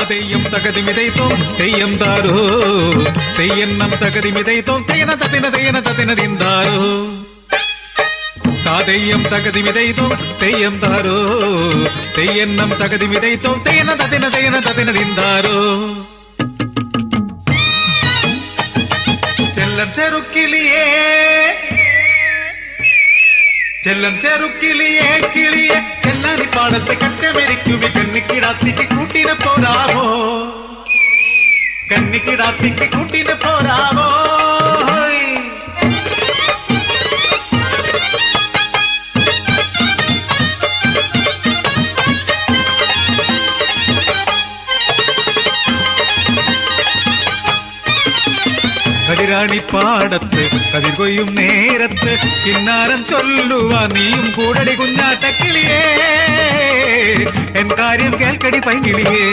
തെയ്യം തകതി മിതൈത്തോം തെയ്യം താരോ തെയ്യന്നം തകതി മിതൈത്തോം തെയ്യന തതിന തെയ്യന തതിന ദിന്താരോ തെയ്യം തകതി മിതൈത്തോം തെയ്യം താരോ തെയ്യന്നം തകതി മിതൈത്തോം തെയ്യന തതിന ദിന്താരോ ചെല്ലം ചെറുക്കിളിയേ ചെല്ലം ചെറുക്കിളിയേ കിളിയെ ചെല്ലാനി പാടത്തെ കറ്റമെരിക്കുമി കന്നിക്കിടാത്തിക്ക് കൂട്ടിനെ പോരാമോ കന്നിക്കിടാത്തിക്ക് കൂട്ടിനെ പോരാമോ കതിരാണി പാടത്ത് കതിർ കൊയ്യും നേരത്ത് കിന്നാരം ചൊല്ലുവാ നീയും കൂടടി കുഞ്ഞാട്ട കിളിയേ എൻ കാര്യം കേൾക്കടി പൈങ്കിളിയേ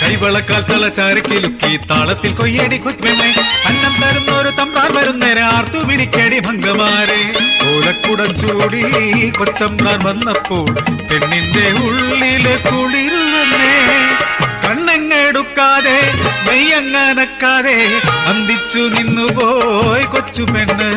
കൈവളക്കാൽ തലച്ചാരക്കിലുക്കി താളത്തിൽ കൊയ്യടി കൊച്ചുമേ അന്നം തരുന്നൊരു തമ്പാർ വരുന്നേരെ ആർത്തു വിളിക്കടി ഭംഗമാരെ ഓലക്കുടം ചൂടി കൊച്ചമ്പാർ വന്നപ്പോൾ പെണ്ണിന്റെ ഉള്ളില് കുളിരുവന്നേ കണ്ണങ്ങെടുക്കാതെ മെയ്യങ്ങനക്കാതെ അന്തിച്ചു നിന്നുപോയി കൊച്ചു പെണ്ണ്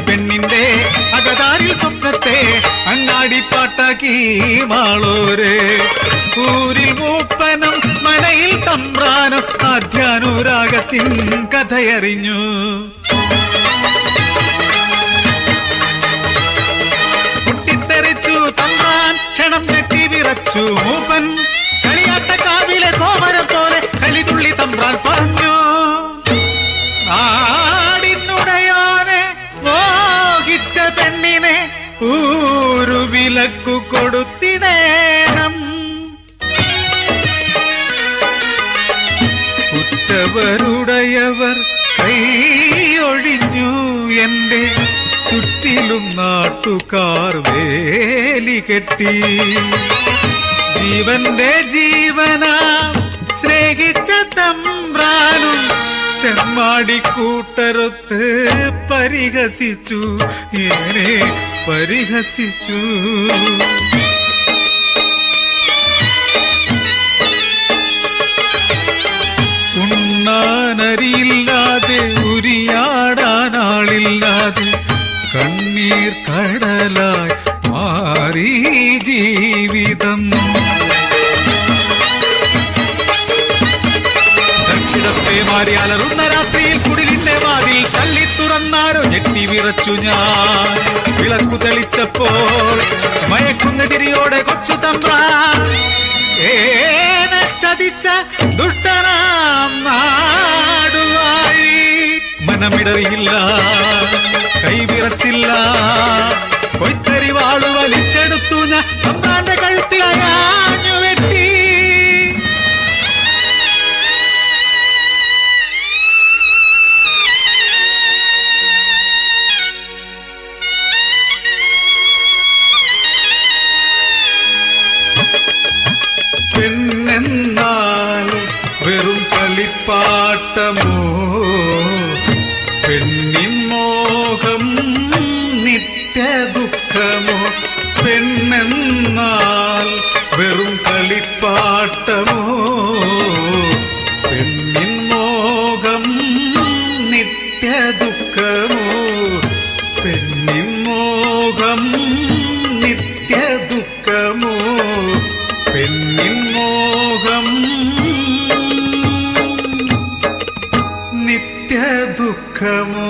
പെണ്ണിന്റെ അകതാരിൽ സ്വപ്നത്തെ അങ്ങാടിപ്പാട്ടാക്കി മാളോര് ഊരിൽ മൂപ്പനം മനയിൽ തമ്പ്രാനം ആധ്യാനുരാഗത്തിൻ കഥയറിഞ്ഞു പൊട്ടിത്തെറിച്ചു തമ്പ്രാൻ ക്ഷണം ഞെട്ടി വിറച്ചു മൂപ്പൻ കളിയാട്ട കാവിലെ കോമരം പോലെ കളിതുള്ളി തമ്പ്രാൻ പറഞ്ഞു പെണ്ണിനെ ഊരു വിലക്കു കൊടുത്തിടേണം ഉറ്റവരുടയവർ കൈയൊഴിഞ്ഞു എന്റെ ചുറ്റിലും നാട്ടുകാർ വേലി കെട്ടി ജീവന്റെ ജീവനാ സ്നേഹിച്ച തമ്പ്രാനും തെമ്മാടിക്കൂട്ടരൊത്ത് പരിഹസിച്ചു എന്നെ പരിഹസിച്ചു ഉണ്ണാനരിയില്ലാതെ ഉരിയാടാനാളില്ലാതെ കണ്ണീർ കടലായി മാറി ജീവിതം മാറിയാലറുന്ന രാത്രിയിൽ കുടിലിന്റെ വാതിൽ തള്ളി തുറന്നാരോ ഞെട്ടി വിറച്ചു ഞാൻ വിളക്കു തെളിച്ചപ്പോൾ മയക്കുന്ന ചിരിയോടെ കൊച്ചു തമ്പ്രാൻ ചതിച്ച ദുഷ്ടനാം നാടുവായി മനമിടറിയില്ല കൈവിറച്ചില്ല കൊയ്ത്തരി വാളു വലിച്ചെടുത്തു ഞാൻ തമ്പ്രാന്റെ കഴുത്തിലയാഞ്ഞു വെട്ടി പെണ്ണെന്നാൽ വെറും കളിപ്പാട്ടമോ പെണ്ണിൻ മോഹം നിത്യ ദുഃഖമോ പെണ്ണെന്നാൽ വെറും കളിപ്പാട്ടമോ പെണ്ണിൻ മോഹം നിത്യ ദുഃഖമോ പെണ്ണിൻ മോഹം നിത്യ ദുഃഖമോ പെണ്ണിൻ മോഹം നിത്യ ദുഃഖമോ